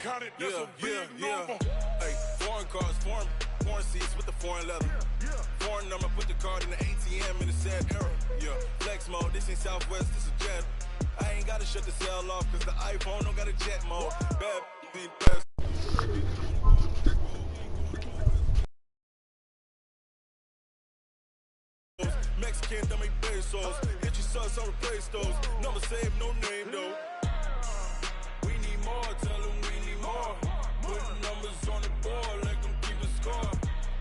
Hey, foreign cars, foreign seats with the foreign leather. Foreign number, put the card in the ATM in the sad era. Yeah, flex mode, this ain't Southwest, this a jet. I ain't gotta shut the cell off, cause the iPhone don't got a jet mode. Bad beat best. Mexican, dumb make pesos. Get your sons on replace those. Number save, no name though. We need more, tell them we need more. Putting numbers on the board, like them keep a score.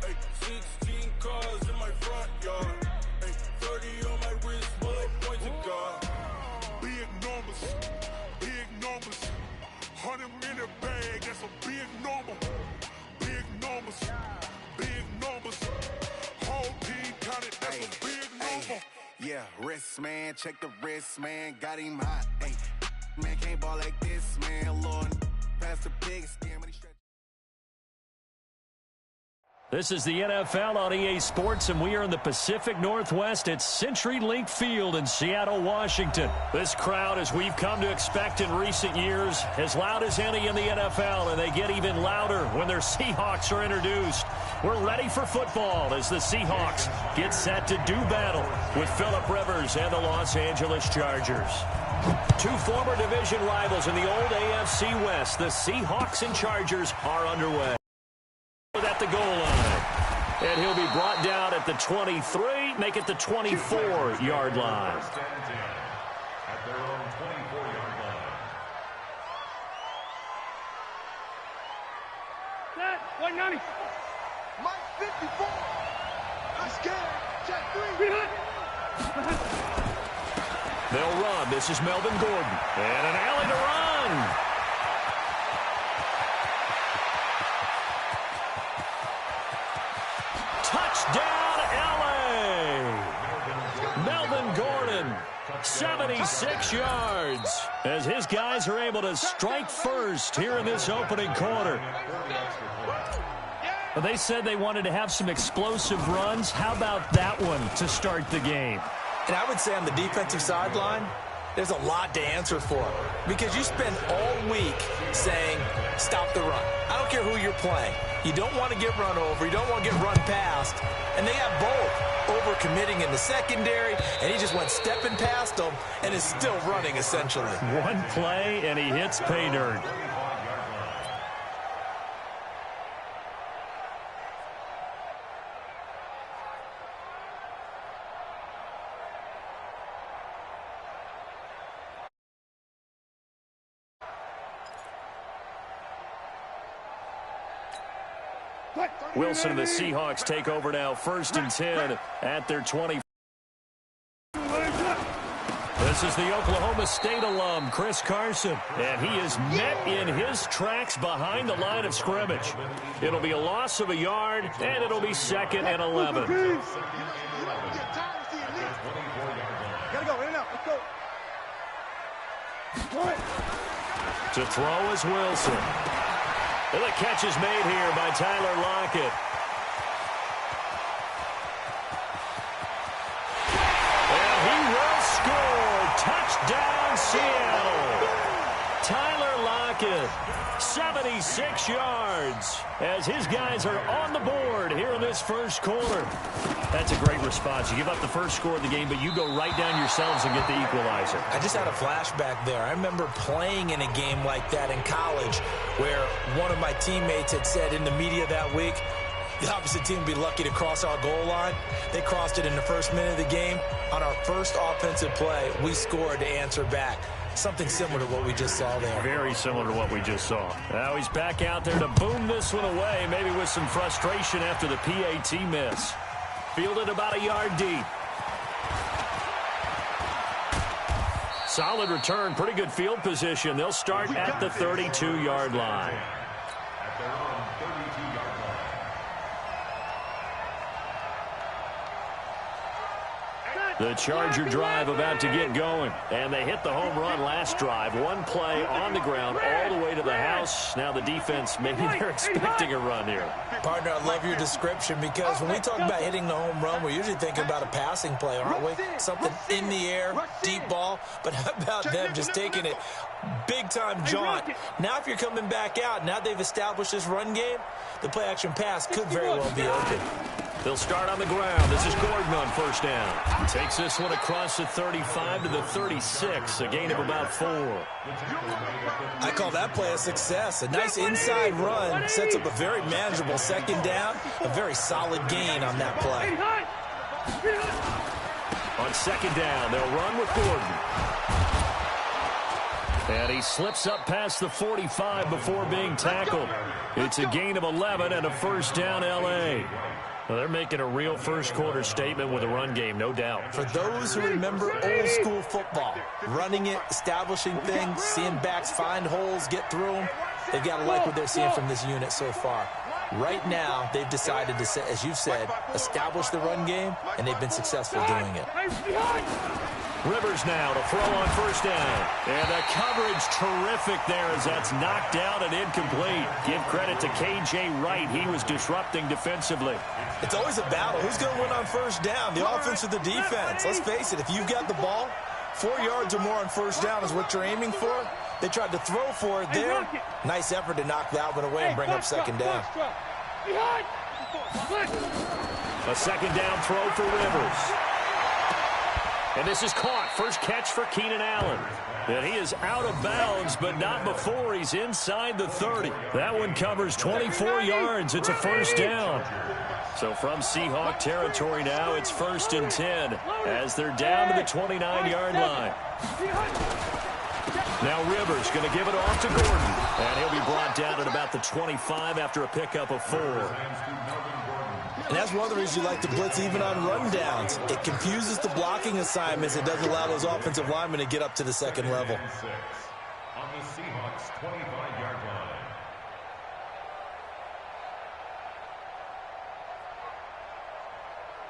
Hey, 16 cars in my front yard. Hey, 30 on my wrist, bullet point to God. Big numbers, big numbers. 100 in a bag, that's a big number. Big numbers, big numbers. Whole team counted, that's a big number. Yeah, wrist man, check the wrist man, got him hot. Hey, man can't ball like this, man. Lord, pass the pig skin when he stretch. This is the NFL on EA Sports, and we are in the Pacific Northwest at CenturyLink Field in Seattle, Washington. This crowd, as we've come to expect in recent years, as loud as any in the NFL, and they get even louder when their Seahawks are introduced. We're ready for football as the Seahawks get set to do battle with Phillip Rivers and the Los Angeles Chargers. Two former division rivals in the old AFC West, the Seahawks and Chargers, are underway. At the goal line, and he'll be brought down at the 23, make it the 24-yard line. At their own 24-yard line. Set, 190. Mike 54. Let's get it. Check 3. They'll run. This is Melvin Gordon. And an alley to run. Touchdown, L.A. Melvin Gordon, 76 yards, as his guys are able to strike first here in this opening quarter. They said they wanted to have some explosive runs. How about that one to start the game? And I would say on the defensive sideline, there's a lot to answer for, because you spend all week saying, stop the run. I don't care who you're playing. You don't want to get run over. You don't want to get run past. And they have both, over-committing in the secondary, and he just went stepping past them and is still running, essentially. One play, and he hits pay dirt. Wilson and the Seahawks take over now, 1st and 10 at their 20. This is the Oklahoma State alum, Chris Carson, and he is met in his tracks behind the line of scrimmage. It'll be a loss of a yard, and it'll be 2nd and 11. Gotta go, in and out, let's go. To throw is Wilson. And the catch is made here by Tyler Lockett. And he will score. Touchdown, Seattle. Tyler Lockett, 76 yards, as his guys are on the board here in this first quarter. That's a great response. You give up the first score of the game, but you go right down yourselves and get the equalizer. I just had a flashback there. I remember playing in a game like that in college where one of my teammates had said in the media that week, the opposite team would be lucky to cross our goal line. They crossed it in the first minute of the game. On our first offensive play, we scored to answer back. Something similar to what we just saw there. Very similar to what we just saw. Now he's back out there to boom this one away, maybe with some frustration after the PAT miss. Fielded about a yard deep. Solid return, pretty good field position. They'll start at the 32-yard line. At their own 32-yard line. The Charger drive about to get going. And they hit the home run last drive. One play on the ground all the way to the house. Now the defense, maybe they're expecting a run here. Partner, I love your description because when we talk about hitting the home run, we're usually thinking about a passing play, aren't we? Something in the air, deep ball. But how about them just taking it big-time jaunt? Now if you're coming back out, now they've established this run game, the play-action pass could very well be open. They'll start on the ground. This is Gordon on first down. He takes this one across the 35 to the 36, a gain of about 4. I call that play a success. A nice inside run sets up a very manageable second down, a very solid gain on that play. On second down, they'll run with Gordon. And he slips up past the 45 before being tackled. It's a gain of 11 and a first down, L.A. Well, they're making a real first-quarter statement with a run game, no doubt. For those who remember old-school football, running it, establishing things, seeing backs find holes, get through them, they've got to like what they're seeing from this unit so far. Right now, they've decided to, as you've said, establish the run game, and they've been successful doing it. Rivers now to throw on first down. And the coverage terrific there as that's knocked down and incomplete. Give credit to K.J. Wright. He was disrupting defensively. It's always a battle. Who's going to win on first down, the offense or the defense? Let's face it, if you've got the ball, 4 yards or more on first down is what you're aiming for. They tried to throw for it there. Nice effort to knock that one away and bring up second down. A second down throw for Rivers. And this is caught. First catch for Keenan Allen. And he is out of bounds, but not before he's inside the 30. That one covers 24 yards. It's a first down. So from Seahawk territory now, it's 1st and 10 as they're down to the 29-yard line. Now Rivers going to give it off to Gordon. And he'll be brought down at about the 25 after a pickup of 4. And that's one of the reasons you like to blitz even on rundowns. It confuses the blocking assignments. It doesn't allow those offensive linemen to get up to the second level. On the Seahawks 25-yard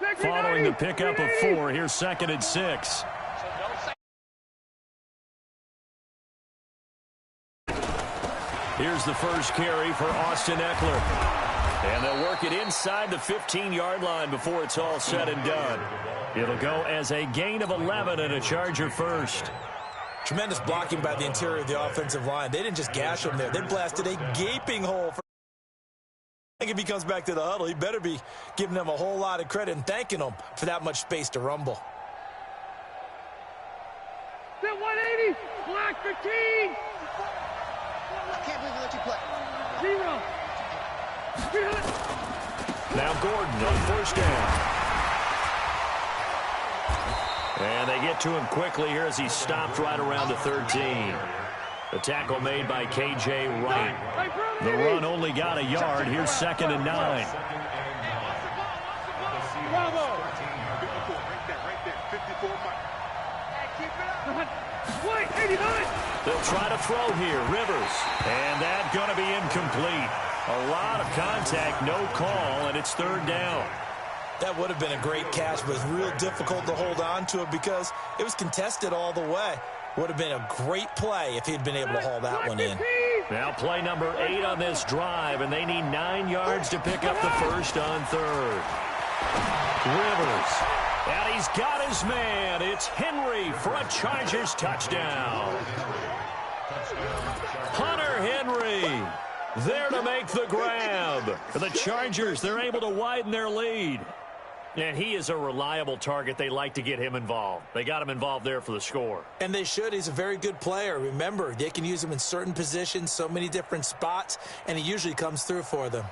line. Following the pickup of 4, here's 2nd and 6. Here's the first carry for Austin Eckler. And they'll work it inside the 15-yard line before it's all said and done. It'll go as a gain of 11 and a Charger first. Tremendous blocking by the interior of the offensive line. They didn't just gash him there. They blasted a gaping hole. I think if he comes back to the huddle, he better be giving them a whole lot of credit and thanking them for that much space to rumble. The 180, block 15. I can't believe we let you play. 0. Now Gordon on first down. And they get to him quickly here as he stopped right around the 13. The tackle made by K.J. Wright. The run only got a yard. Here's 2nd and 9. Bravo. They'll try to throw here. Rivers. And that's going to be incomplete. A lot of contact, no call, and it's 3rd down. That would have been a great catch, but it's real difficult to hold on to it because it was contested all the way. Would have been a great play if he'd been able to haul that one in. Now play number 8 on this drive, and they need 9 yards to pick up the first on 3rd. Rivers. And he's got his man. It's Henry for a Chargers touchdown. Hunter Henry there to make the grab. For the Chargers, they're able to widen their lead. And he is a reliable target. They like to get him involved. They got him involved there for the score. And they should. He's a very good player. Remember, they can use him in certain positions, so many different spots, and he usually comes through for them.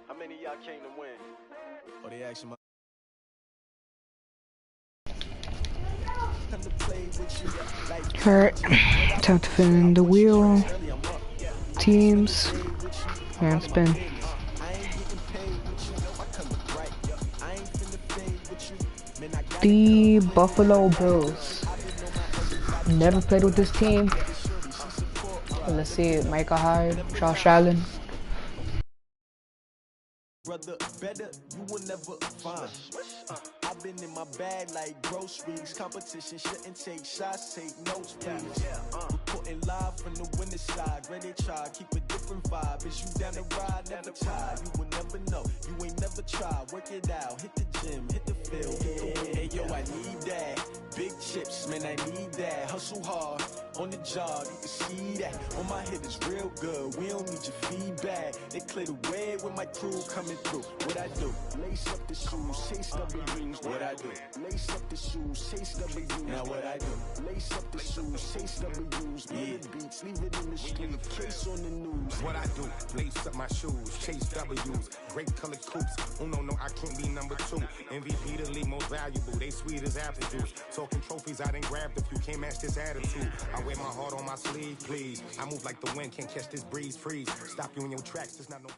How many of y'all came to win? Or they action my Alright, time to spin the wheel. Teams. Man, spin. The Buffalo Bills. Never played with this team. Let's see, Micah Hyde, Josh Allen. Brother, better you will never find. I've been in my bag like groceries. Competition shouldn't take shots, take notes, please. Reporting live from the winning side. Ready to try, keep a different vibe. Is you down the ride, never tired. You will never know, you ain't never tried. Work it out, hit the gym, hit the field. Hey yo, I need that. Big chips, man, I need that. Hustle hard, on the job, you can see that. On my head is real good, we don't need your feedback. They clear the way with my crew coming through. What I do? Lace up the shoes, chase W's. What I do? Lace up the shoes, chase W's. Now what I do? Lace up the shoes, chase W's. Yeah. Beats, leave it in the street, case on the news. What I do? Lace up my shoes, chase W's. Great color coops. Oh no, I can't be number 2. MVP the league most valuable. They sweet as apple juice. Talking trophies, I done grabbed a few. Can't match this attitude. I wear my heart on my sleeve, please. I move like the wind, can't catch this breeze. Freeze. Stop you in your tracks. There's not no.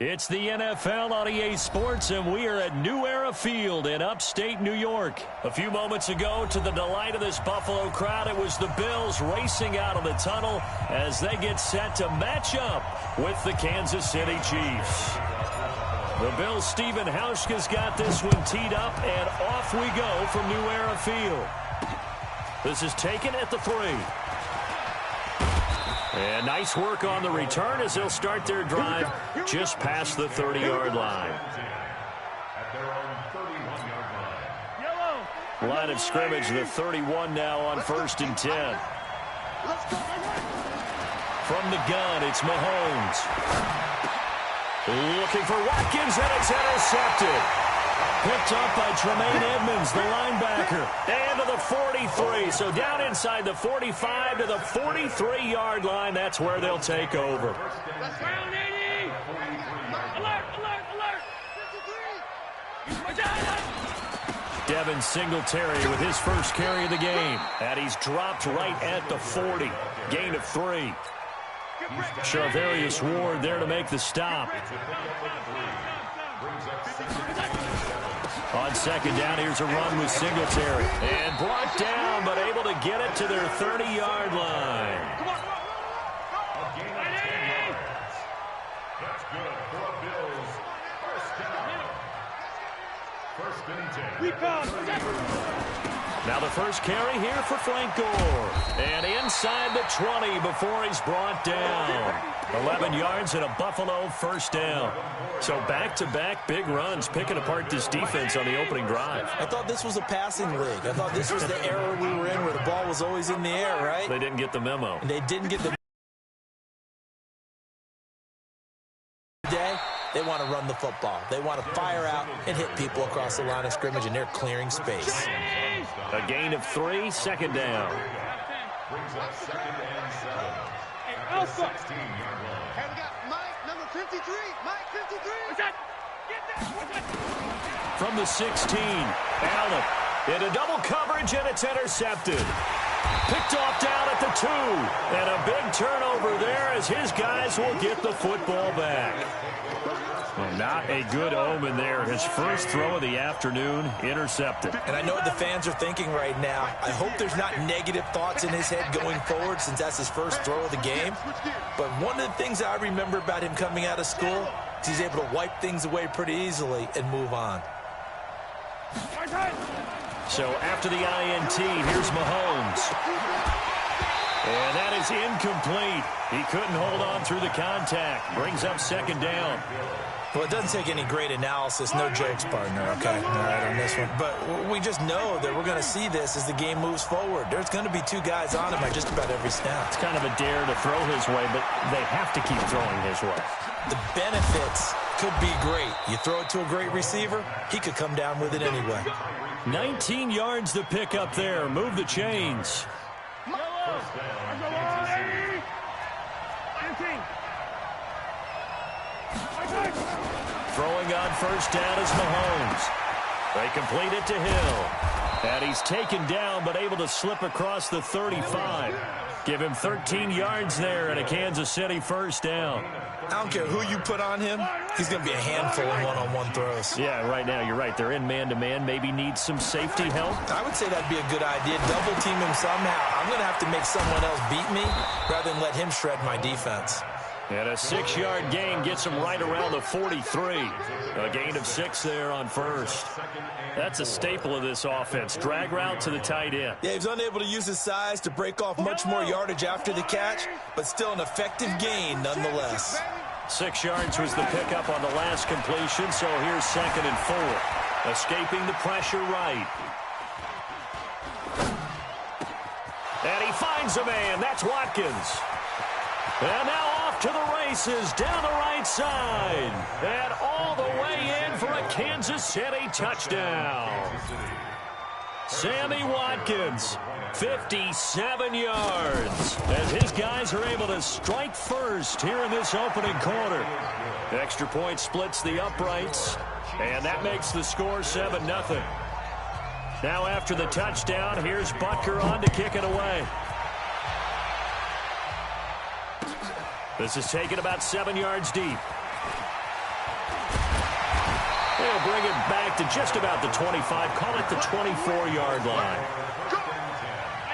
It's the NFL on EA Sports, and we are at New Era Field in upstate New York. A few moments ago, to the delight of this Buffalo crowd, it was the Bills racing out of the tunnel as they get set to match up with the Kansas City Chiefs. The Bills' Stephen Hauschka's got this one teed up, and off we go from New Era Field. This is taken at the 3. And nice work on the return as they'll start their drive just past the 30-yard line. Line of scrimmage, the 31 now on 1st and 10. From the gun, it's Mahomes. Looking for Watkins, and it's intercepted. Picked up by Tremaine Edmonds, the linebacker. And to the 43. So down inside the 45 to the 43-yard line. That's where they'll take over. Round 80! Alert, alert, alert! Devin Singletary with his first carry of the game. And he's dropped right at the 40. Gain of 3. Charvarius Ward there to make the stop. On 2nd down, here's a run with Singletary. And brought down, but able to get it to their 30-yard line. That's good for a Bills. First and 10. Now the first carry here for Frank Gore. And inside the 20 before he's brought down. 11 yards and a Buffalo first down. So back-to-back big runs picking apart this defense on the opening drive. I thought this was a passing league. I thought this was the era we were in where the ball was always in the air, right? They didn't get the memo. And they didn't get the day. They want to run the football. They want to fire out and hit people across the line of scrimmage, and they're clearing space. A gain of 3, 2nd down. Brings up 2nd and 7. Hey, Alpha! Hey, we got Mike, number 53. Mike, 53. What's that? Get that. What's that? From the 16, Allen into double coverage, and it's intercepted. Picked off down at the 2. And a big turnover there as his guys will get the football back. Well, not a good omen there. His first throw of the afternoon intercepted. And I know what the fans are thinking right now. I hope there's not negative thoughts in his head going forward since that's his first throw of the game. But one of the things I remember about him coming out of school is he's able to wipe things away pretty easily and move on. So after the INT, here's Mahomes. And that is incomplete. He couldn't hold on through the contact. Brings up 2nd down. Well, it doesn't take any great analysis. No jokes, partner, okay? All right, on this one. But we just know that we're going to see this as the game moves forward. There's going to be 2 guys on him at just about every snap. It's kind of a dare to throw his way, but they have to keep throwing his way. The benefits could be great. You throw it to a great receiver, he could come down with it anyway. 19 yards to pick up there. Move the chains. Throwing on 1st down is Mahomes. They complete it to Hill. And he's taken down but able to slip across the 35. Give him 13 yards there and a Kansas City first down. I don't care who you put on him. He's going to be a handful of one-on-one throws. Yeah, right now, you're right. They're in man-to-man. Maybe need some safety help. I would say that'd be a good idea. Double team him somehow. I'm going to have to make someone else beat me rather than let him shred my defense. And a 6-yard gain gets him right around the 43. A gain of 6 there on first. That's a staple of this offense. Drag route to the tight end. Yeah, he's unable to use his size to break off much more yardage after the catch, but still an effective gain nonetheless. 6 yards was the pickup on the last completion, so here's 2nd and 4. Escaping the pressure right. And he finds a man. That's Watkins. And now off to the races down the right side. And all the way in for a Kansas City touchdown. Sammy Watkins, 57 yards. As his guys are able to strike first here in this opening quarter. Extra point splits the uprights. And that makes the score 7-0. Now after the touchdown, here's Butker on to kick it away. This is taken about 7 yards deep. They'll bring it back to just about the 25. Call it the 24-yard line.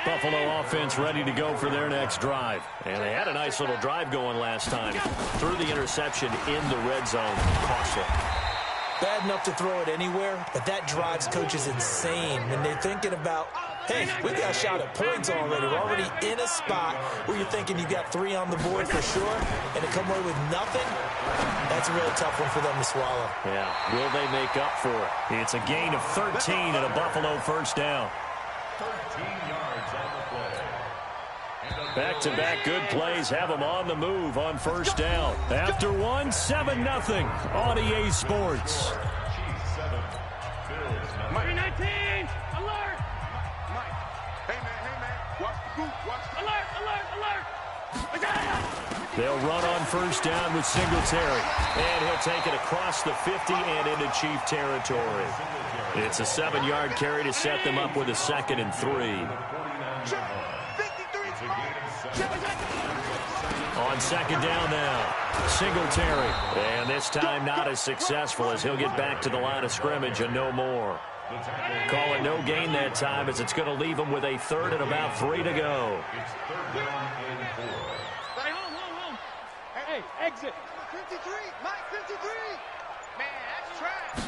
Buffalo offense ready to go for their next drive. And they had a nice little drive going last time. Threw the interception in the red zone. Costly. Bad enough to throw it anywhere, but that drives coaches insane when they're thinking about, hey, we got a shot at points already. We're already in a spot where you're thinking you got 3 on the board for sure, and to come away with nothing, that's a really tough one for them to swallow. Yeah, will they make up for it? It's a gain of 13 and a Buffalo first down. 13 yards on the play. Back-to-back good plays have them on the move on first down. After one, 7-0 on EA Sports. Mike 19, alert! Mike, hey man, watch the boot, watch the Alert! They'll run on first down with Singletary. And he'll take it across the 50 and into Chief territory. It's a 7-yard carry to set them up with a 2nd and 3. On 2nd down now, Singletary. And this time not as successful as he'll get back to the line of scrimmage and no more. Call it no gain that time as it's going to leave him with a 3rd and about 3 to go. It's 3rd down and 4. Home. Hey, exit. 53, Mike 53. Man, that's trash.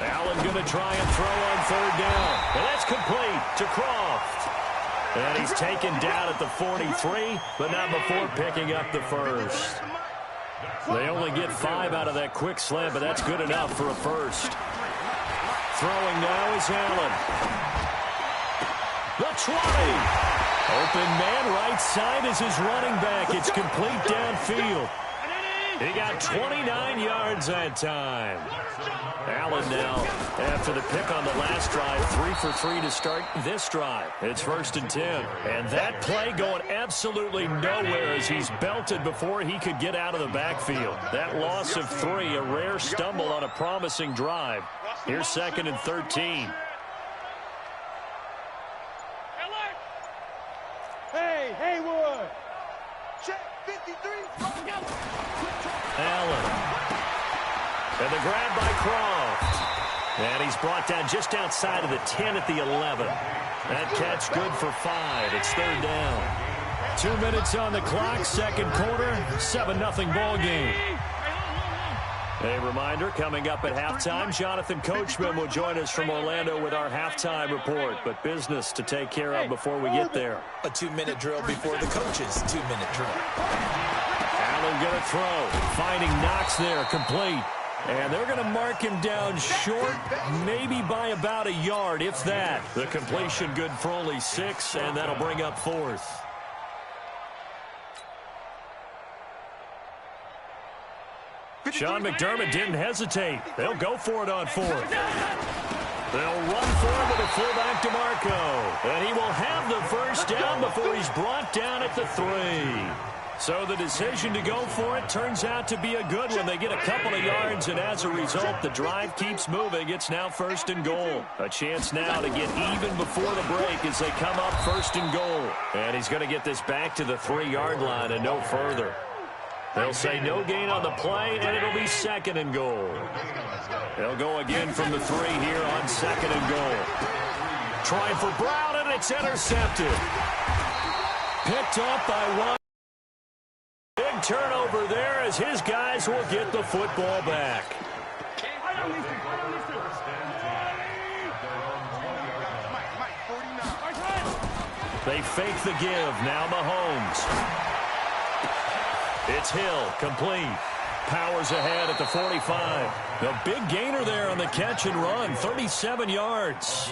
Allen going to try and throw on 3rd down. And that's complete to Croft. And he's taken down at the 43, but not before picking up the first. They only get 5 out of that quick slant, but that's good enough for a first. Throwing now is Allen. The 20. Open man right side is his running back. It's complete downfield. He got 29 yards that time. Allen now, after the pick on the last drive, 3 for 3 to start this drive. It's 1st and 10. And that play going absolutely nowhere as he's belted before he could get out of the backfield. That loss of 3, a rare stumble on a promising drive. Here's 2nd and 13. Hey, Haywood. Check 53. Allen. And the grab by Croft. And he's brought down just outside of the 10 at the 11. That catch good for 5. It's 3rd down. 2 minutes on the clock, 2nd quarter, 7-0 ball game. A reminder, coming up at halftime, Jonathan Coachman will join us from Orlando with our halftime report. But business to take care of before we get there. A 2-minute drill before the coach's 2-minute drill. Allen going to throw. Finding Knox there, complete. And they're going to mark him down short, maybe by about a yard, if that. The completion good for only 6, and that'll bring up 4th. Sean McDermott didn't hesitate. They'll go for it on 4th. They'll run for it with a fullback DeMarco. And he will have the first down before he's brought down at the 3. So the decision to go for it turns out to be a good one. They get a couple of yards, and as a result, the drive keeps moving. It's now 1st and goal. A chance now to get even before the break as they come up 1st and goal. And he's going to get this back to the 3-yard line and no further. They'll say no gain on the play, and it'll be 2nd and goal. They'll go again from the 3 here on 2nd and goal. Trying for Brown, and it's intercepted. Picked up by one. Big turnover there as his guys will get the football back. They fake the give. Now Mahomes. It's Hill, complete. Powers ahead at the 45. The big gainer there on the catch and run, 37 yards.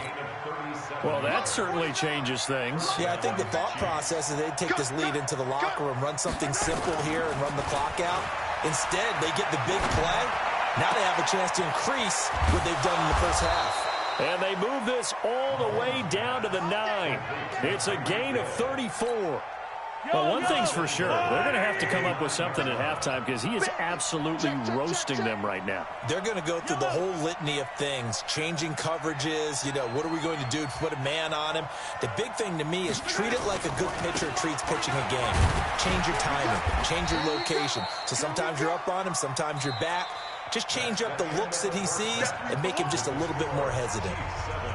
Well, that certainly changes things. Yeah, I think the thought process is they'd take this lead into the locker room, run something simple here and run the clock out. Instead, they get the big play. Now they have a chance to increase what they've done in the first half. And they move this all the way down to the 9. It's a gain of 34. Well, one thing's for sure. They're going to have to come up with something at halftime because he is absolutely roasting them right now. They're going to go through the whole litany of things, changing coverages, what are we going to do to put a man on him? The big thing to me is treat it like a good pitcher treats pitching a game. Change your timing, change your location. So sometimes you're up on him, sometimes you're back. Just change up the looks that he sees and make him just a little bit more hesitant.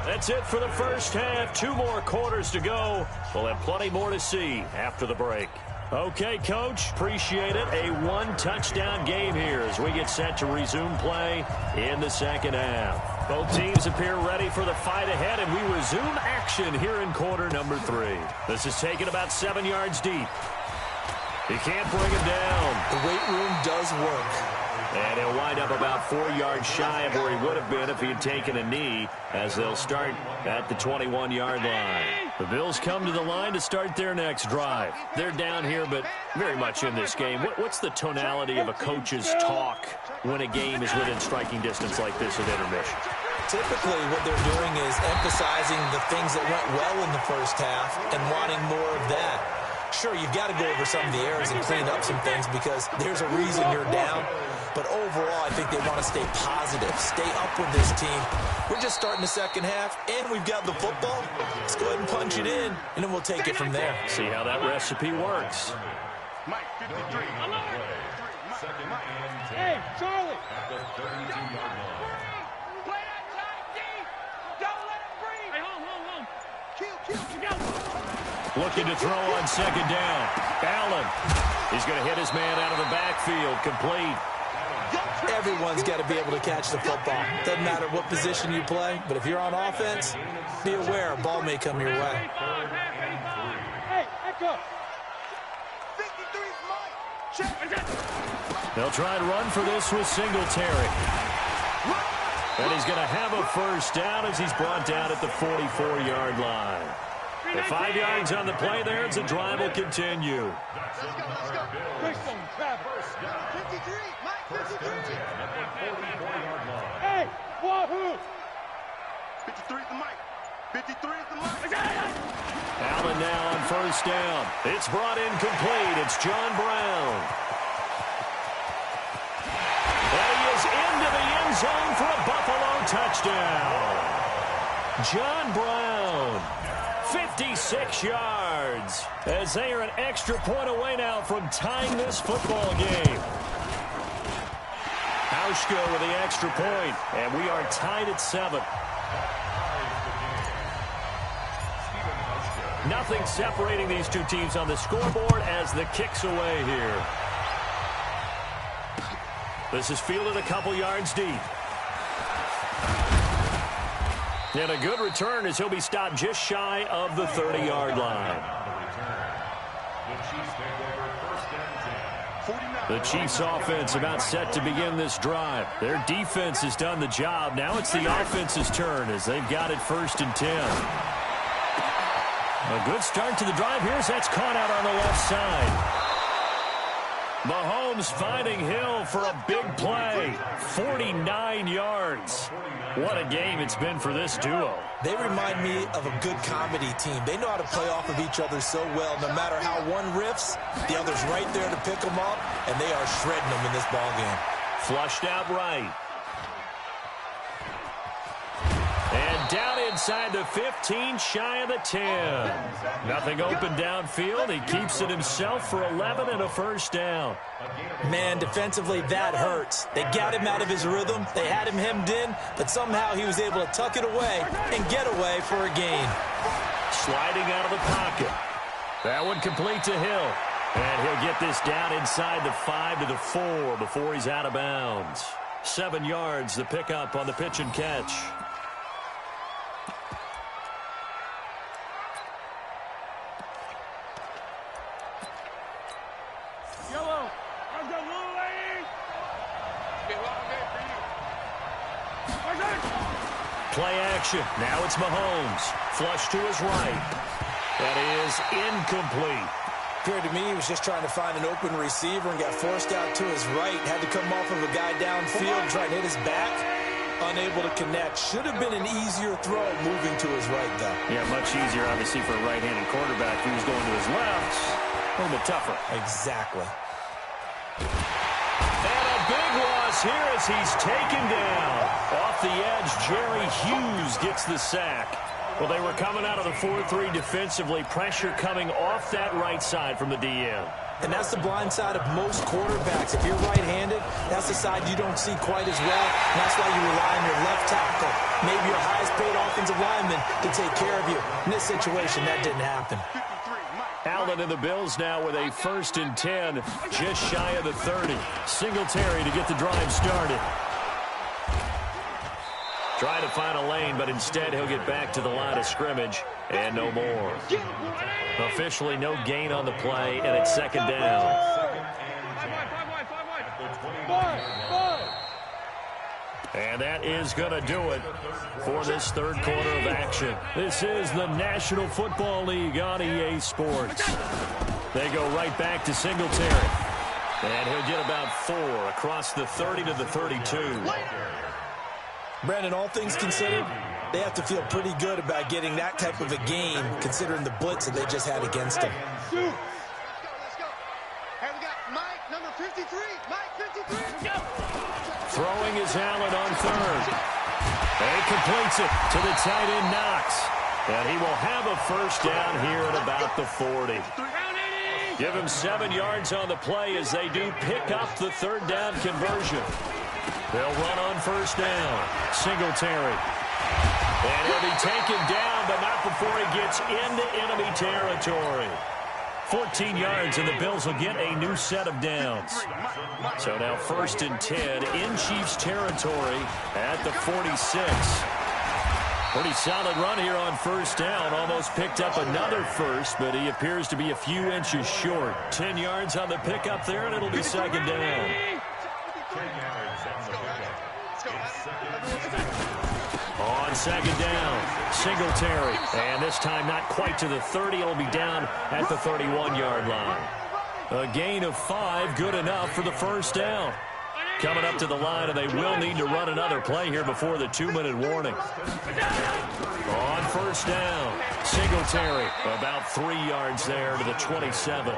That's it for the first half. 2 more quarters to go. We'll have plenty more to see after the break. Okay, Coach, appreciate it. A 1-touchdown game here as we get set to resume play in the 2nd half. Both teams appear ready for the fight ahead, and we resume action here in quarter number 3. This is taken about 7 yards deep. He can't bring him down. The weight room does work. And he'll wind up about 4 yards shy of where he would have been if he had taken a knee, as they'll start at the 21-yard line. The Bills come to the line to start their next drive. They're down here, but very much in this game. What's the tonality of a coach's talk when a game is within striking distance like this at intermission? Typically, what they're doing is emphasizing the things that went well in the first half and wanting more of that. Sure, you've got to go over some of the errors and clean up some things because there's a reason you're down. But overall, I think they want to stay positive, stay up with this team. We're just starting the second half, and we've got the football. Let's go ahead and punch it in, and then we'll take it from there. See how that recipe works. Mike, 53. Hey, Charlie. At the 32-yard line. Play that tight deep. Don't let it breathe. Hey, hold. Kill. Looking to throw on 2nd down. Allen. He's going to hit his man out of the backfield. Complete. Everyone's got to be able to catch the football. Doesn't matter what position you play, but if you're on offense, be aware a ball may come your way. Hey, echo. 53's Mike. They'll try and run for this with Singletary. And he's going to have a first down as he's brought down at the 44-yard line. The 5 yards on the play there as the drive will continue. Let's go. Christian, Travis. 53, Mike, 53. Hey, wahoo! 53 is the Mike. 53 is the Mike. Allen now on first down. It's brought in complete. It's John Brown. And he is into the end zone for a Buffalo touchdown. John Brown, 56 yards, as they are an extra point away now from tying this football game. Hauschka with the extra point, and we are tied at 7. Nothing separating these two teams on the scoreboard as the kick's away here. This is fielded a couple yards deep. And a good return as he'll be stopped just shy of the 30-yard line. The Chiefs offense about set to begin this drive. Their defense has done the job. Now it's the offense's turn as they've got it 1st and 10. A good start to the drive here as that's caught out on the left side. Mahomes finding Hill for a big play. 49 yards. What a game it's been for this duo. They remind me of a good comedy team. They know how to play off of each other so well. No matter how one riffs, the other's right there to pick them up, and they are shredding them in this ballgame. Flushed out right. And down inside the 15, shy of the 10. Nothing open downfield. He keeps it himself for 11 and a first down. Man, defensively, that hurts. They got him out of his rhythm. They had him hemmed in, but somehow he was able to tuck it away and get away for a gain. Sliding out of the pocket. That one complete to Hill. And he'll get this down inside the 5 to the 4 before he's out of bounds. 7 yards, the pickup on the pitch and catch. Play action. Now it's Mahomes. Flush to his right. That is incomplete. Appeared to me he was just trying to find an open receiver and got forced out to his right. Had to come off of a guy downfield, try to hit his back. Unable to connect. Should have been an easier throw moving to his right, though. Yeah, much easier, obviously, for a right-handed quarterback. He was going to his left. A little bit tougher. Exactly. And a big loss here as he's taken down. Off the edge, Jerry Hughes gets the sack. Well, they were coming out of the 4-3 defensively. Pressure coming off that right side from the DM. And that's the blind side of most quarterbacks. If you're right-handed, that's the side you don't see quite as well. And that's why you rely on your left tackle, maybe your highest-paid offensive lineman, to take care of you. In this situation, that didn't happen. Allen and the Bills now with a 1st and 10, just shy of the 30. Singletary to get the drive started. Trying to find a lane, but instead he'll get back to the line of scrimmage, and no more. Officially no gain on the play, and it's 2nd down. And that is going to do it for this 3rd quarter of action. This is the National Football League on EA Sports. They go right back to Singletary. And he'll get about 4 across the 30 to the 32. Brandon, all things considered, they have to feel pretty good about getting that type of a game, considering the blitz that they just had against them. Let's go. And we got Mike, number 53. Mike, 53. Let's go. Throwing is Allen on 3rd. And he completes it to the tight end Knox. And he will have a first down here at about the 40. Give him 7 yards on the play as they do pick up the 3rd down conversion. They'll run on 1st down. Singletary. And he'll be taken down, but not before he gets into enemy territory. 14 yards, and the Bills will get a new set of downs. So now 1st and 10 in Chiefs territory at the 46. Pretty solid run here on 1st down. Almost picked up another first, but he appears to be a few inches short. 10 yards on the pickup there, and it'll be 2nd down. On 2nd down, Singletary. And this time not quite to the 30. It'll be down at the 31-yard line. A gain of 5, good enough for the 1st down. Coming up to the line, and they will need to run another play here before the 2-minute warning. On 1st down, Singletary. About 3 yards there to the 27.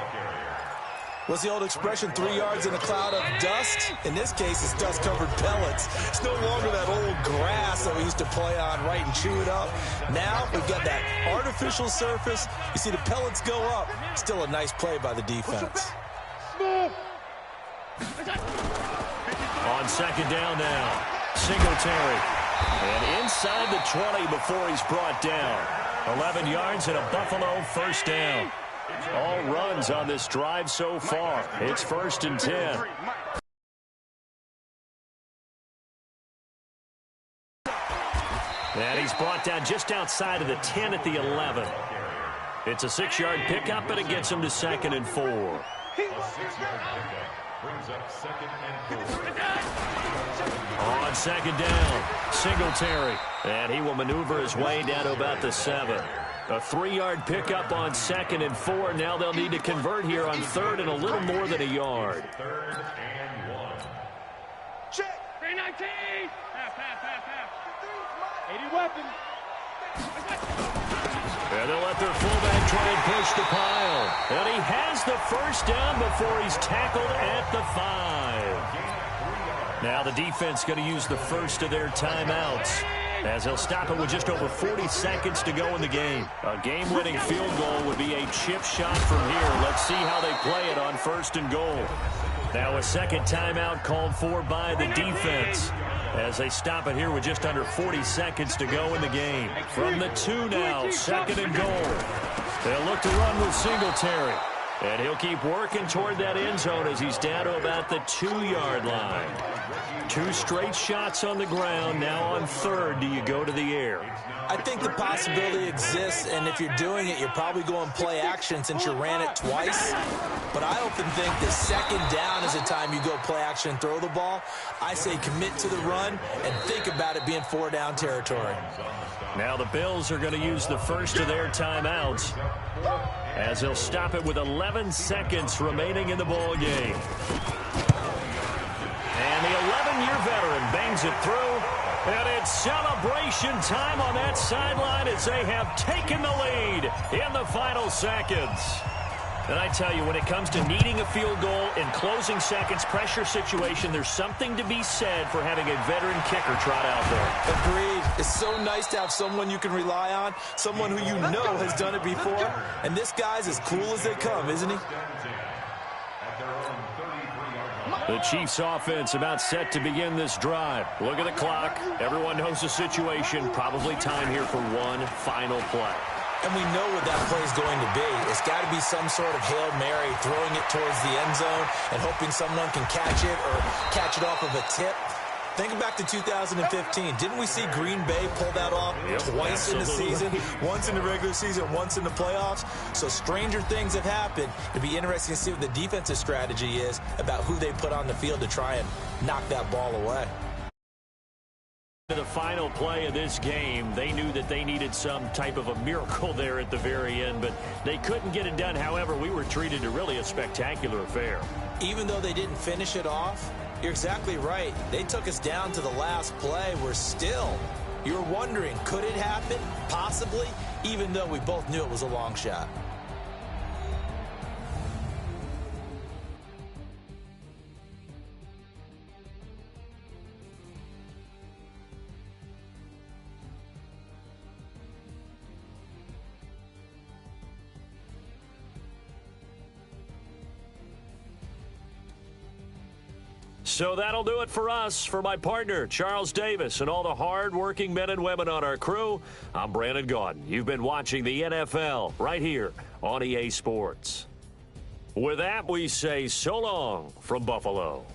What's the old expression, 3 yards in a cloud of dust? In this case, it's dust-covered pellets. It's no longer that old grass that we used to play on, right, and chew it up. Now we've got that artificial surface. You see the pellets go up. Still a nice play by the defense. On 2nd down now, Singletary. And inside the 20 before he's brought down. 11 yards and a Buffalo 1st down. All runs on this drive so far. It's 1st and 10. And he's brought down just outside of the 10 at the 11. It's a 6-yard pickup, but it gets him to 2nd and 4. On 2nd down, Singletary. And he will maneuver his way down to about the 7. A 3-yard pickup on 2nd and 4. Now they'll need to convert here on 3rd and a little more than a yard. 3rd and 1. Check. 319. Half. 80 weapon. And they'll let their fullback try and push the pile. And he has the first down before he's tackled at the 5. Now the defense going to use the first of their timeouts, as they'll stop it with just over 40 seconds to go in the game. A game-winning field goal would be a chip shot from here. Let's see how they play it on 1st and goal. Now a second timeout called for by the defense, as they stop it here with just under 40 seconds to go in the game. From the 2 now, 2nd and goal. They'll look to run with Singletary. And he'll keep working toward that end zone as he's down to about the 2-yard line. 2 straight shots on the ground. Now on 3rd, do you go to the air? I think the possibility exists, and if you're doing it, you're probably going play action since you ran it twice. But I often think the 2nd down is the time you go play action and throw the ball. I say commit to the run and think about it being 4-down territory. Now the Bills are going to use the first of their timeouts, as they'll stop it with 11 seconds remaining in the ball game. And the 11-year veteran bangs it through. And it's celebration time on that sideline as they have taken the lead in the final seconds. And I tell you, when it comes to needing a field goal in closing seconds, pressure situation, there's something to be said for having a veteran kicker trot out there. Agreed. It's so nice to have someone you can rely on, someone who you know has done it before. And this guy's as cool as they come, isn't he? The Chiefs offense about set to begin this drive. Look at the clock. Everyone knows the situation. Probably time here for one final play. And we know what that play is going to be. It's got to be some sort of Hail Mary, throwing it towards the end zone and hoping someone can catch it or catch it off of a tip. Think back to 2015. Didn't we see Green Bay pull that off twice in the season? Once in the regular season, once in the playoffs. So stranger things have happened. It'd be interesting to see what the defensive strategy is about who they put on the field to try and knock that ball away. The final play of this game, they knew that they needed some type of a miracle there at the very end, but they couldn't get it done. However, we were treated to really a spectacular affair. Even though they didn't finish it off, you're exactly right. They took us down to the last play. We're still, you're wondering, could it happen? Possibly, even though we both knew it was a long shot. So that'll do it for us. For my partner, Charles Davis, and all the hard-working men and women on our crew, I'm Brandon Gaudin. You've been watching the NFL right here on EA Sports. With that, we say so long from Buffalo.